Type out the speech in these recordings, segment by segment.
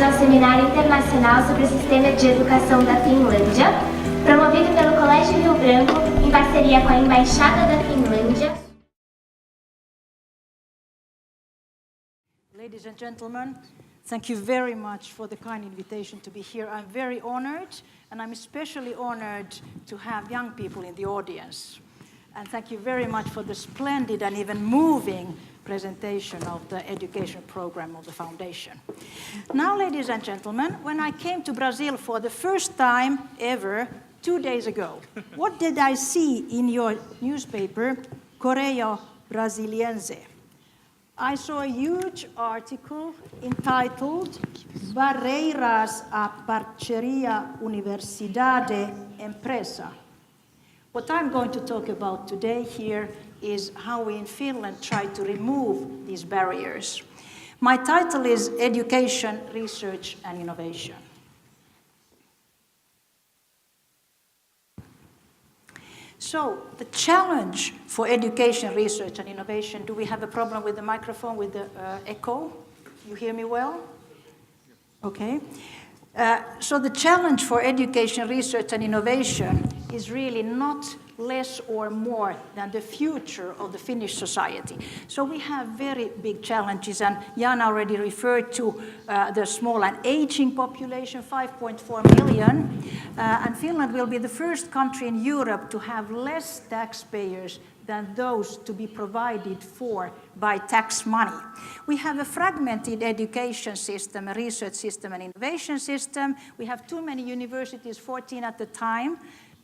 ao Seminário Internacional sobre o Sistema de Educação da Finlândia, promovido pelo Colégio Rio Branco em parceria com a Embaixada da Finlândia. Ladies and gentlemen, thank you very much for the kind invitation to be here. I'm very honored, and I'm especially honored to have young people in the audience. And thank you very much for the splendid and even moving presentation of the education program of the foundation. Now, ladies and gentlemen, when I came to Brazil for the first time ever 2 days ago, what did I see in your newspaper, Correio Brasiliense? I saw a huge article entitled Barreiras à Parceria Universidade Empresa. What I'm going to talk about today here is how we in Finland try to remove these barriers. My title is Education, Research and Innovation. So, the challenge for education, research and innovation, do we have a problem with the microphone, with the echo? You hear me well? Okay. So the challenge for education, research and innovation is really not less or more than the future of the Finnish society. So we have very big challenges, and Jan already referred to the small and aging population, 5.4 million, and Finland will be the first country in Europe to have less taxpayers than those to be provided for by tax money. We have a fragmented education system, a research system, and innovation system. We have too many universities, 14 at the time,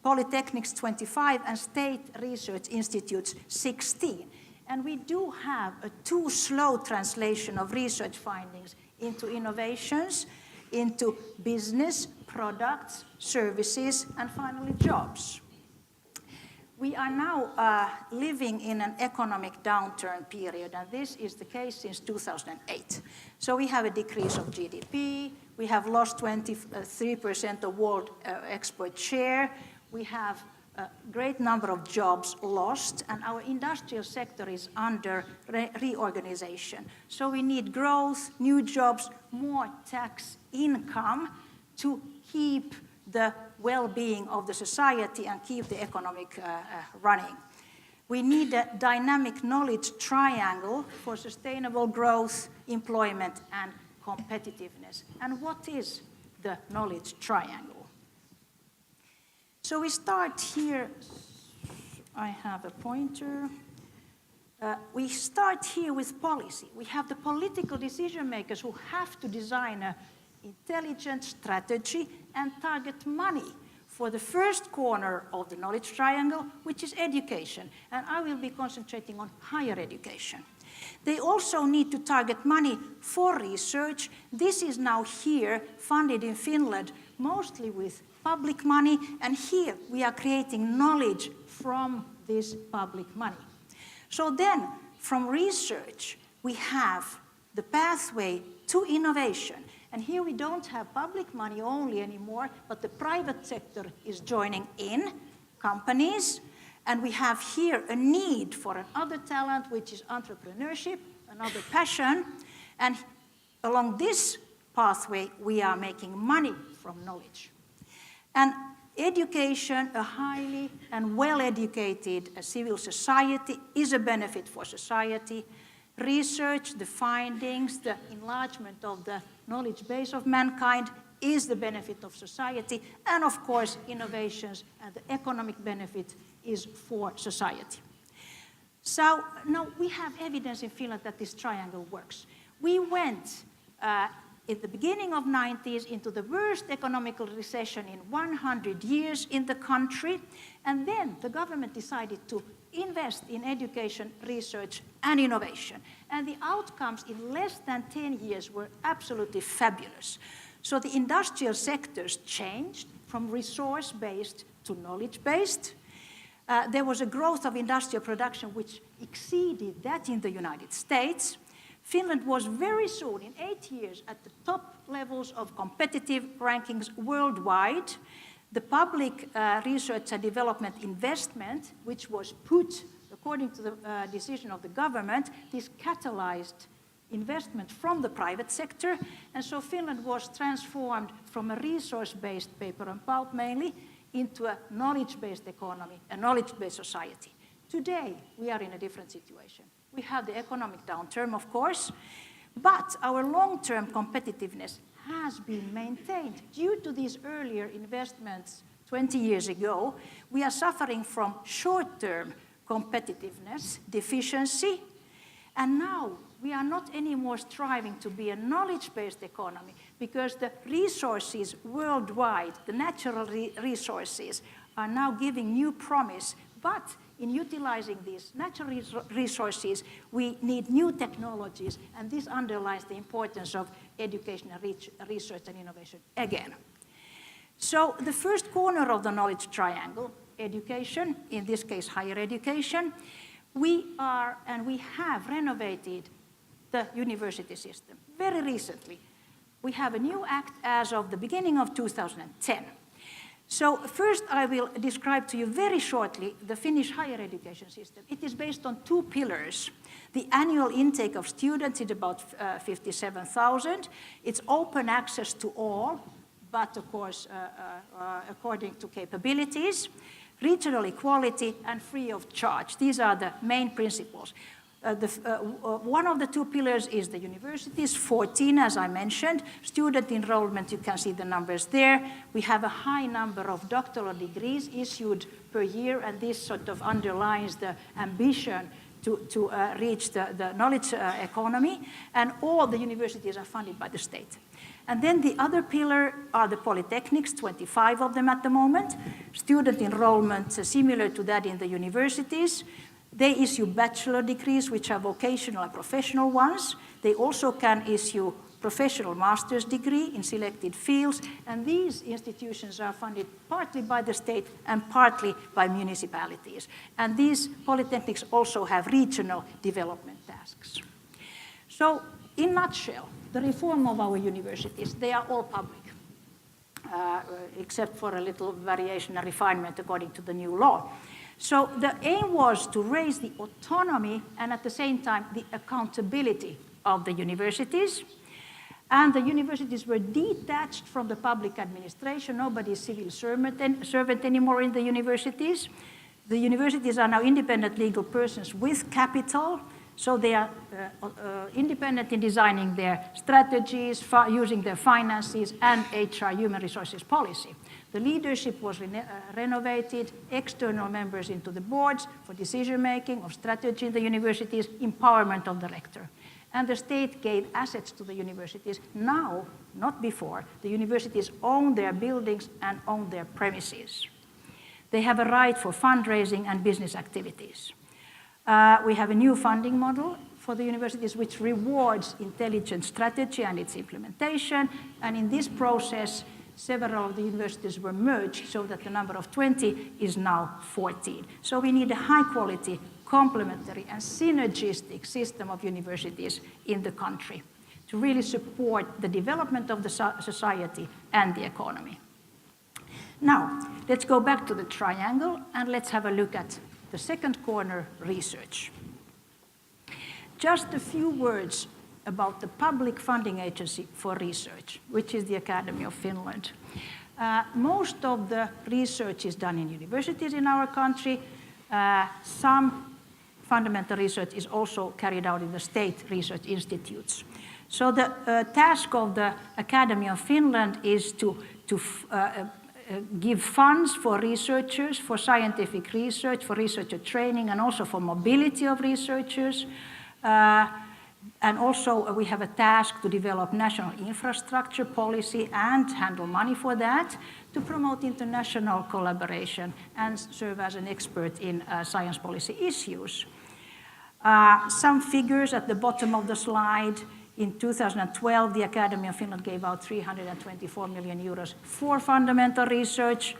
polytechnics 25, and state research institutes 16. And we do have a too slow translation of research findings into innovations, into business, products, services, and finally jobs. We are now living in an economic downturn period, and this is the case since 2008. So we have a decrease of GDP, we have lost 23% of world export share, we have a great number of jobs lost, and our industrial sector is under reorganization. So we need growth, new jobs, more tax income to keep the well-being of the society and keep the economic running. We need a dynamic knowledge triangle for sustainable growth, employment, and competitiveness. And what is the knowledge triangle? So we start here. I have a pointer. We start here with policy. We have the political decision makers who have to design an intelligent strategy and target money for the first corner of the knowledge triangle, which is education. And I will be concentrating on higher education. They also need to target money for research. This is now here funded in Finland mostly with public money, and here we are creating knowledge from this public money. So then, from research, we have the pathway to innovation. And here we don't have public money only anymore, but the private sector is joining in, companies, and we have here a need for another talent, which is entrepreneurship, another passion, and along this pathway, we are making money from knowledge. And education, a highly and well-educated civil society, is a benefit for society. Research, the findings, the enlargement of the knowledge base of mankind is the benefit of society. And of course, innovations and the economic benefit is for society. So now we have evidence in Finland that this triangle works. We went at the beginning of 90s into the worst economical recession in 100 years in the country, and then the government decided to invest in education, research, and innovation. And the outcomes in less than 10 years were absolutely fabulous. So the industrial sectors changed from resource-based to knowledge-based. There was a growth of industrial production which exceeded that in the United States. Finland was very soon, in 8 years, at the top levels of competitive rankings worldwide. The public research and development investment, which was put, according to the decision of the government, this catalyzed investment from the private sector, and so Finland was transformed from a resource-based paper and pulp mainly into a knowledge-based economy, a knowledge-based society. Today, we are in a different situation. We have the economic downturn, of course, but our long-term competitiveness has been maintained. Due to these earlier investments 20 years ago, we are suffering from short-term competitiveness, deficiency, and now we are not anymore striving to be a knowledge-based economy because the resources worldwide, the natural resources, are now giving new promise. But in utilizing these natural resources, we need new technologies, and this underlines the importance of education and research and innovation again. So the first corner of the knowledge triangle, education, in this case higher education, we have renovated the university system very recently. We have a new act as of the beginning of 2010. So first I will describe to you very shortly the Finnish higher education system. It is based on two pillars. The annual intake of students is about 57,000. It's open access to all, but of course according to capabilities, regional equality, and free of charge. These are the main principles. One of the two pillars is the universities, 14 as I mentioned. Student enrollment, you can see the numbers there. We have a high number of doctoral degrees issued per year, and this sort of underlines the ambition to reach the knowledge economy, and all the universities are funded by the state. And then the other pillar are the polytechnics, 25 of them at the moment. Student enrollment similar to that in the universities. They issue bachelor degrees, which are vocational and professional ones. They also can issue professional master's degree in selected fields, and these institutions are funded partly by the state and partly by municipalities. And these polytechnics also have regional development tasks. So, in a nutshell, the reform of our universities, they are all public, except for a little variation and refinement according to the new law. So the aim was to raise the autonomy and at the same time the accountability of the universities. And the universities were detached from the public administration. Nobody is civil servant anymore in the universities. The universities are now independent legal persons with capital. So they are independent in designing their strategies, using their finances, and HR, human resources policy. The leadership was renovated, external members into the boards for decision-making of strategy in the universities, empowerment of the rector. And the state gave assets to the universities. Now, not before, the universities own their buildings and own their premises. They have a right for fundraising and business activities. We have a new funding model for the universities which rewards intelligent strategy and its implementation. And in this process, several of the universities were merged so that the number of 20 is now 14. So we need a high-quality, complementary, and synergistic system of universities in the country to really support the development of the society and the economy. Now, let's go back to the triangle and let's have a look at the second corner, research. Just a few words about the public funding agency for research, which is the Academy of Finland. Most of the research is done in universities in our country. Some fundamental research is also carried out in the state research institutes. So the task of the Academy of Finland is to give funds for researchers, for scientific research, for researcher training, and also for mobility of researchers. And also we have a task to develop national infrastructure policy and handle money for that, to promote international collaboration and serve as an expert in science policy issues. Some figures at the bottom of the slide. In 2012, the Academy of Finland gave out 324 million euros for fundamental research,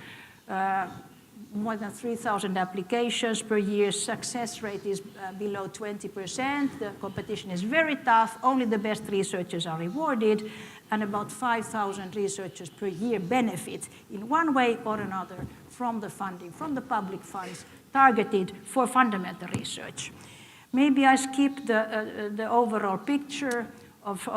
more than 3,000 applications per year. Success rate is below 20%. The competition is very tough. Only the best researchers are rewarded, and about 5,000 researchers per year benefit in one way or another from the funding, from the public funds targeted for fundamental research. Maybe I skipped the overall picture of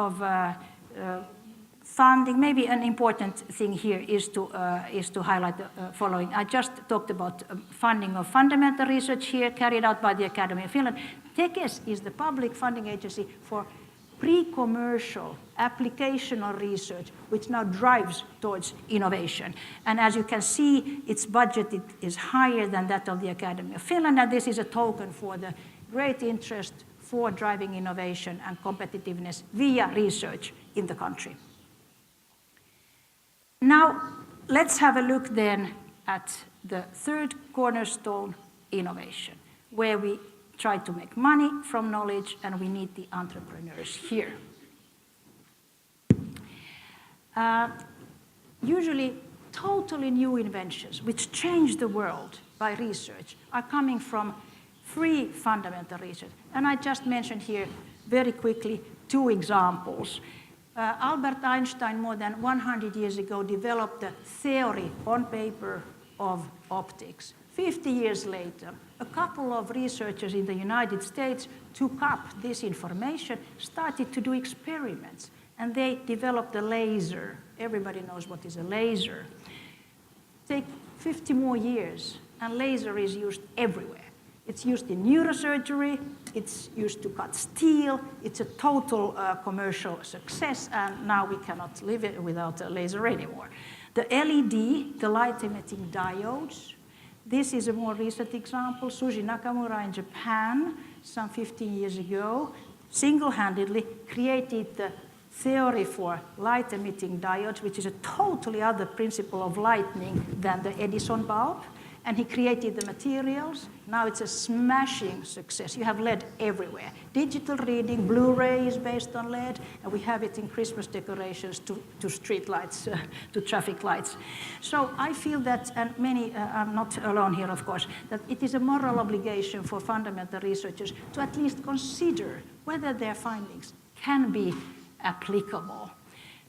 funding. Maybe an important thing here is to highlight the following. I just talked about funding of fundamental research here carried out by the Academy of Finland. Tekes is the public funding agency for pre-commercial applicational research, which now drives towards innovation. And as you can see, its budget is higher than that of the Academy of Finland, and this is a token for the great interest for driving innovation and competitiveness via research in the country. Now, let's have a look then at the third cornerstone, innovation, where we try to make money from knowledge, and we need the entrepreneurs here. Usually, totally new inventions, which change the world by research, are coming from free fundamental research. And I just mentioned here very quickly 2 examples. Albert Einstein, more than 100 years ago, developed the theory on paper of optics. 50 years later, a couple of researchers in the United States took up this information, started to do experiments, and they developed a laser. Everybody knows what is a laser. Take 50 more years, and laser is used everywhere. It's used in neurosurgery, it's used to cut steel, it's a total commercial success, and now we cannot live without a laser anymore. The LED, the light-emitting diodes, this is a more recent example. Suji Nakamura in Japan, some 15 years ago, single-handedly created the theory for light-emitting diodes, which is a totally other principle of lightning than the Edison bulb. And he created the materials. Now it's a smashing success. You have LED everywhere. Digital reading, Blu-ray is based on LED, and we have it in Christmas decorations to street lights, to traffic lights. So I feel that, and many, I'm not alone here, of course, that it is a moral obligation for fundamental researchers to at least consider whether their findings can be applicable.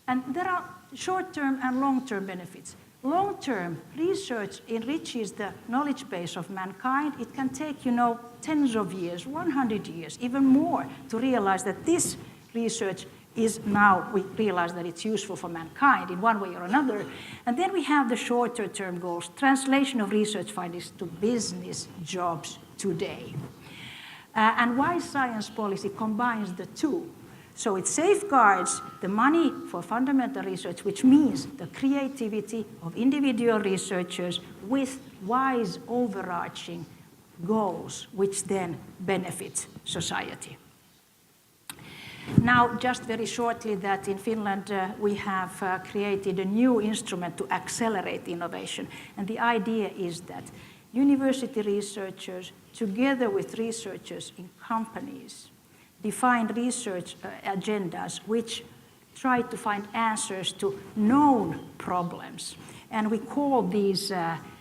And there are short-term and long-term benefits. Long-term research enriches the knowledge base of mankind. It can take, tens of years, 100 years, even more, to realize that this research is now, we realize that it's useful for mankind in one way or another. And then we have the shorter-term goals, translation of research findings to business jobs today. And wise science policy combines the two. So it safeguards the money for fundamental research, which means the creativity of individual researchers with wise overarching goals, which then benefit society. Now, just very shortly, that in Finland we have created a new instrument to accelerate innovation. And the idea is that university researchers, together with researchers in companies, define research agendas which try to find answers to known problems. And we call these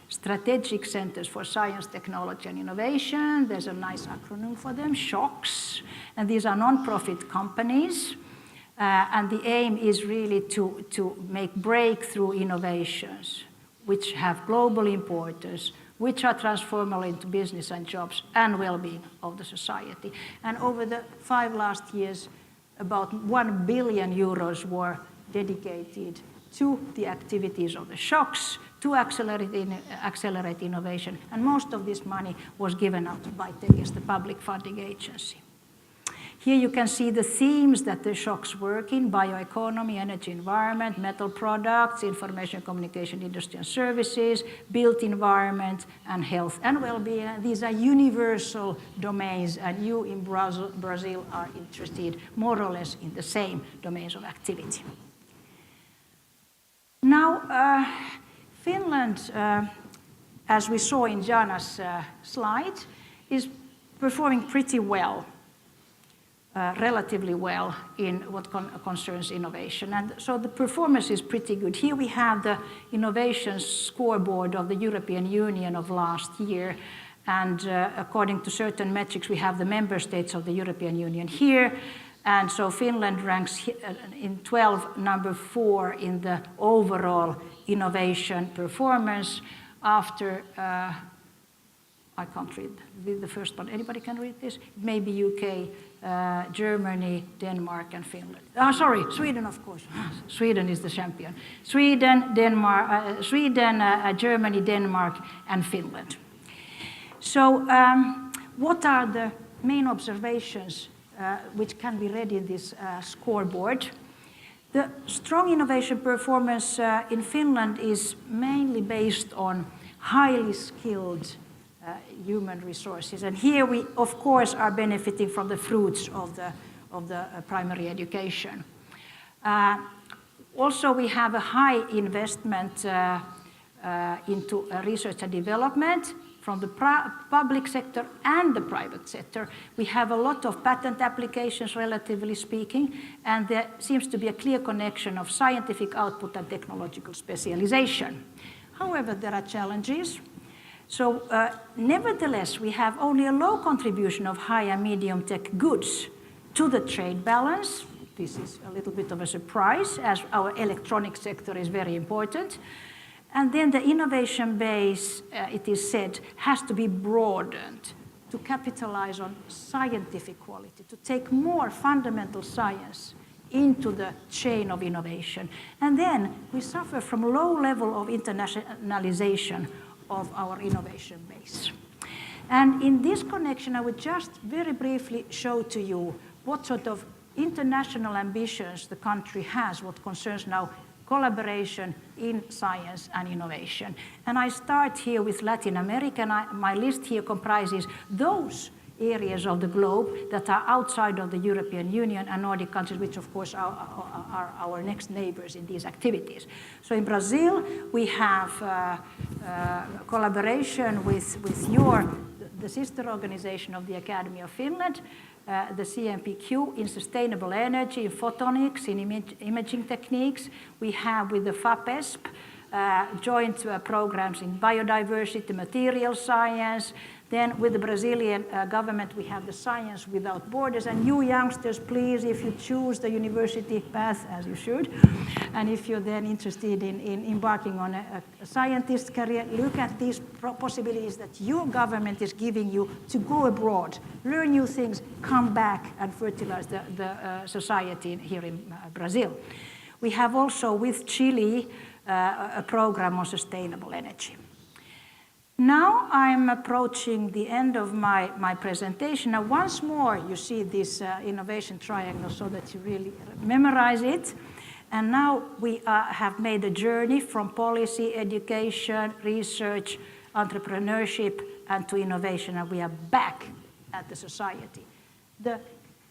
strategic centers for science, technology, and innovation. There's a nice acronym for them, SHOCs. And these are non-profit companies. And the aim is really to make breakthrough innovations which have global importance, which are transformable into business and jobs and well-being of the society. And over the 5 last years, about 1 billion euros were dedicated to the activities of the SHOCs to accelerate innovation. And most of this money was given out by Tekes, the public funding agency. Here you can see the themes that the SHOCs work in: bioeconomy, energy environment, metal products, information communication industry and services, built environment, and health and well-being. These are universal domains, and you in Brazil are interested more or less in the same domains of activity. Now, Finland, as we saw in Jana's slide, is performing pretty well. Relatively well in what concerns innovation. And so the performance is pretty good. Here we have the innovation scoreboard of the European Union of last year. And according to certain metrics, we have the member states of the European Union here. And so Finland ranks in 12, number 4 in the overall innovation performance after I can't read the first one. Anybody can read this? Maybe UK, Germany, Denmark, and Finland. Sorry, Sweden, of course. Sweden is the champion. Sweden, Germany, Denmark, and Finland. So what are the main observations which can be read in this scoreboard? The strong innovation performance in Finland is mainly based on highly skilled human resources. And here we, of course, are benefiting from the fruits of the primary education. Also, we have a high investment into research and development from the public sector and the private sector. We have a lot of patent applications, relatively speaking, and there seems to be a clear connection of scientific output and technological specialization. However, there are challenges. So nevertheless, we have only a low contribution of high and medium tech goods to the trade balance. This is a little bit of a surprise, as our electronic sector is very important. And then the innovation base, it is said, has to be broadened to capitalize on scientific quality, to take more fundamental science into the chain of innovation. And then we suffer from low level of internationalization of our innovation base. And in this connection, I would just very briefly show to you what sort of international ambitions the country has, what concerns now collaboration in science and innovation. And I start here with Latin America, and my list here comprises those areas of the globe that are outside of the European Union and Nordic countries, which of course are our next neighbors in these activities. So in Brazil, we have collaboration with the sister organization of the Academy of Finland, the CMPQ in sustainable energy, in photonics, in imaging techniques. We have with the FAPESP joint programs in biodiversity, material science. Then with the Brazilian government, we have the Science Without Borders. And you youngsters, please, if you choose the university path, as you should, and if you're then interested in embarking on a scientist career, look at these possibilities that your government is giving you to go abroad, learn new things, come back and fertilize the society here in Brazil. We have also with Chile a program on sustainable energy. Now I'm approaching the end of my presentation. Now once more you see this innovation triangle so that you really memorize it. And now we have made a journey from policy, education, research, entrepreneurship, and to innovation, and we are back at the society. The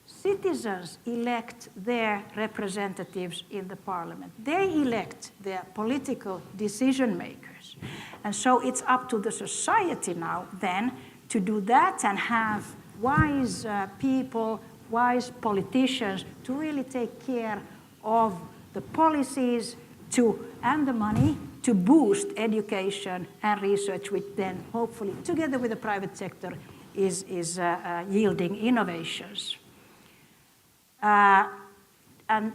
citizens elect their representatives in the parliament. They elect their political decision makers. And so it's up to the society now then to do that and have wise people, wise politicians to really take care of the policies and the money to boost education and research, which then hopefully together with the private sector is yielding innovations. And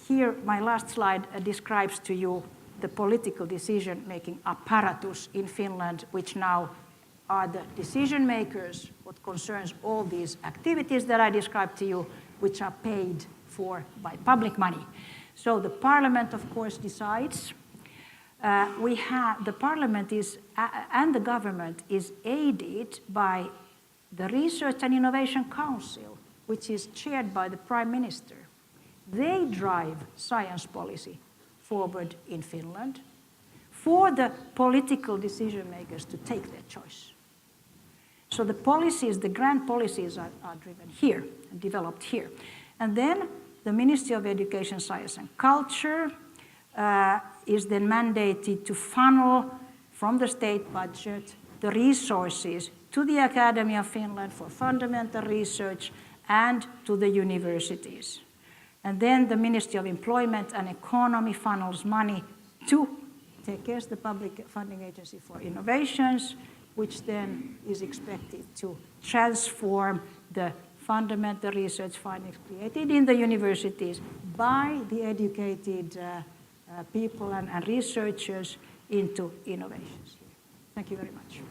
here my last slide describes to you the political decision-making apparatus in Finland, which now are the decision makers, what concerns all these activities that I described to you, which are paid for by public money. So the parliament, of course, decides. The parliament and the government is aided by the Research and Innovation Council, which is chaired by the Prime Minister. They drive science policy forward in Finland for the political decision makers to take their choice. So the policies, the grand policies are driven here and developed here. And then the Ministry of Education, Science and Culture is then mandated to funnel from the state budget the resources to the Academy of Finland for fundamental research and to the universities. And then the Ministry of Employment and Economy funnels money to TEKES, the Public Funding Agency for Innovations, which then is expected to transform the fundamental research findings created in the universities by the educated people and researchers into innovations. Thank you very much.